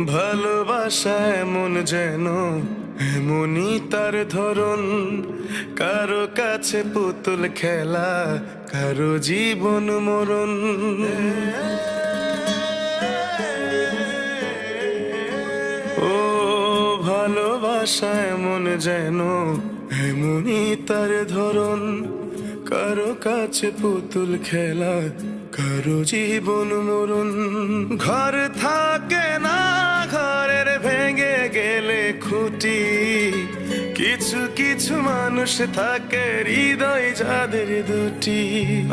ভালোবাসা এমন যেন এমনই তার ধরন, কারো কাছে পুতুল খেলা, কারো জীবন মরণ। ও ভালোবাসা এমন যেন এমনই তার ধরন, কারো কাছে পুতুল খেলা, কারো জীবন মরণ। ঘর থাকে না, ঘরের ভেঙে গেলে খুঁটি, কিছু কিছু মানুষ থাকে হৃদয় যাদের দুটি।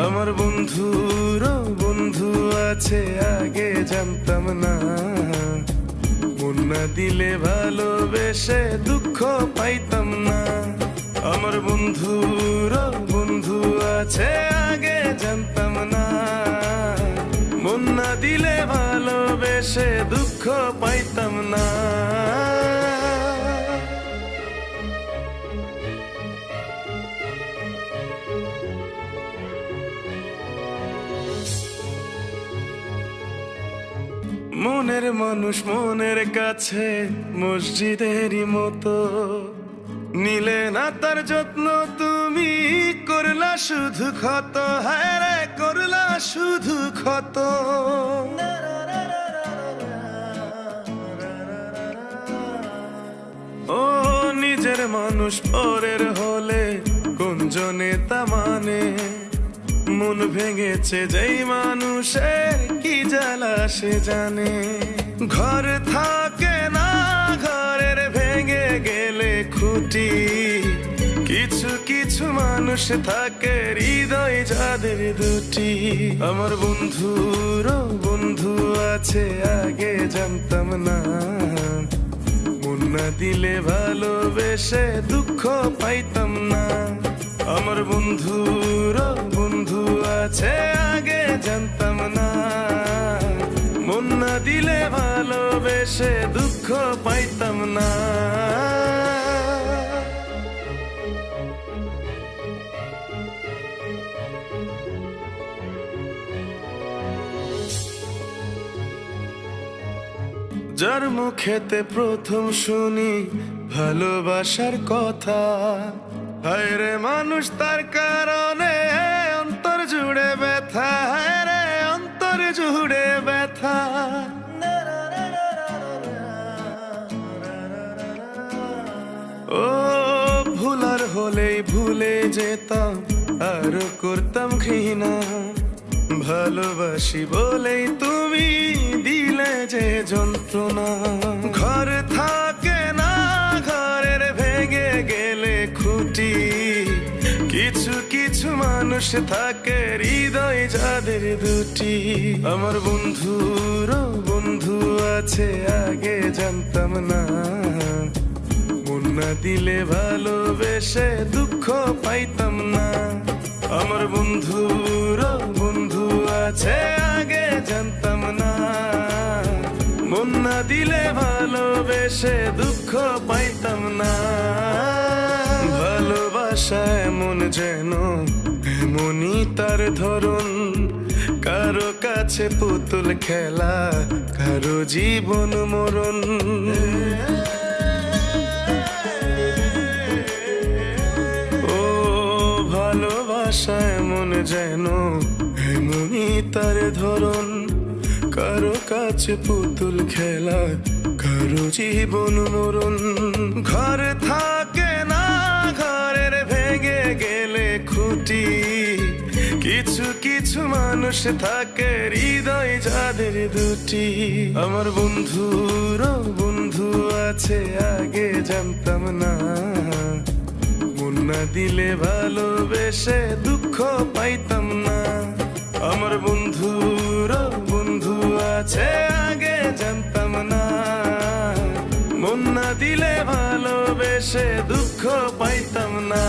আমার বন্ধুর বন্ধু আছে আগে জানতাম না, মন না দিলে ভালোবেসে দুঃখ পাইতাম না। আমার বন্ধুর বন্ধু আছে আগে জানতাম না, মন না দিলে ভালোবেসে দুঃখ পাইতাম না। মনের মানুষ মনের কাছে মসজিদেরই মতো, নিলে না তার যত্ন তুমি, করলা শুধু ক্ষত। হায় রে করলা শুধু ক্ষত। ও নিজের মানুষ পরের হলে কোন জনে তা মানে, মন ভেঙেছে যেই মানুষের কি জ্বালা সে জানে। ঘর থাকে না, ঘরের ভেঙে গেলে খুঁটি, কিছু কিছু মানুষ থাকে হৃদয় যাদের দুটি। আমার বন্ধুর বন্ধু আছে আগে জানতাম না, মন না দিলে ভালোবেসে দুঃখ পাইতাম না। আমার বন্ধুর বন্ধু আছে আগে জানতাম না, মন না দিলে ভালোবেসে দুঃখ পাইতাম না। যার মুখেতে প্রথম শুনি ভালোবাসার কথা, হায় রে মানুষ তার কারণে অন্তর জুড়ে ব্যথা। হায় রে অন্তর জুড়ে ব্যথা। ও ভুলার হলেই ভুলে যেতাম, আর করতাম ঘৃণা। ভালোবাসি বলেই তুমি দিলে যে যন্ত্রণা। ঘর থাকে না, ঘরের ভেঙে গেলে খুঁটি, কিছু কিছু মানুষ থাকে হৃদয় যাদের দুটি। আমার বন্ধুর বন্ধু আছে আগে জানতাম না, মন না দিলে ভালোবেসে দুঃখ পাইতাম না। আমার বন্ধুর বন্ধু আছে আগে জানতাম না, মন না দিলে ভালোবেসে দুঃখ পাইতাম না। ভালোবাসা এমন যেন এমনই তার ধরন, কারো কাছে পুতুল খেলা, কারো জীবন মরণ। ভালোবাসা এমন যেন এমনই তার ধরন, কারো কাছে পুতুল খেলা, কারো জীবন মরণ। ঘর থাকে না, ঘরের ভেঙে গেলে খুঁটি, কিছু কিছু মানুষ থাকে হৃদয় যাদের দুটি। আমার বন্ধুর বন্ধু আছে আগে জানতাম না, মন না দিলে ভালোবেসে দুঃখ পাইতাম না। আমার বন্ধুর বন্ধু আছে আগে জানতাম না, মন না দিলে ভালোবেসে দুঃখ পাইতাম না।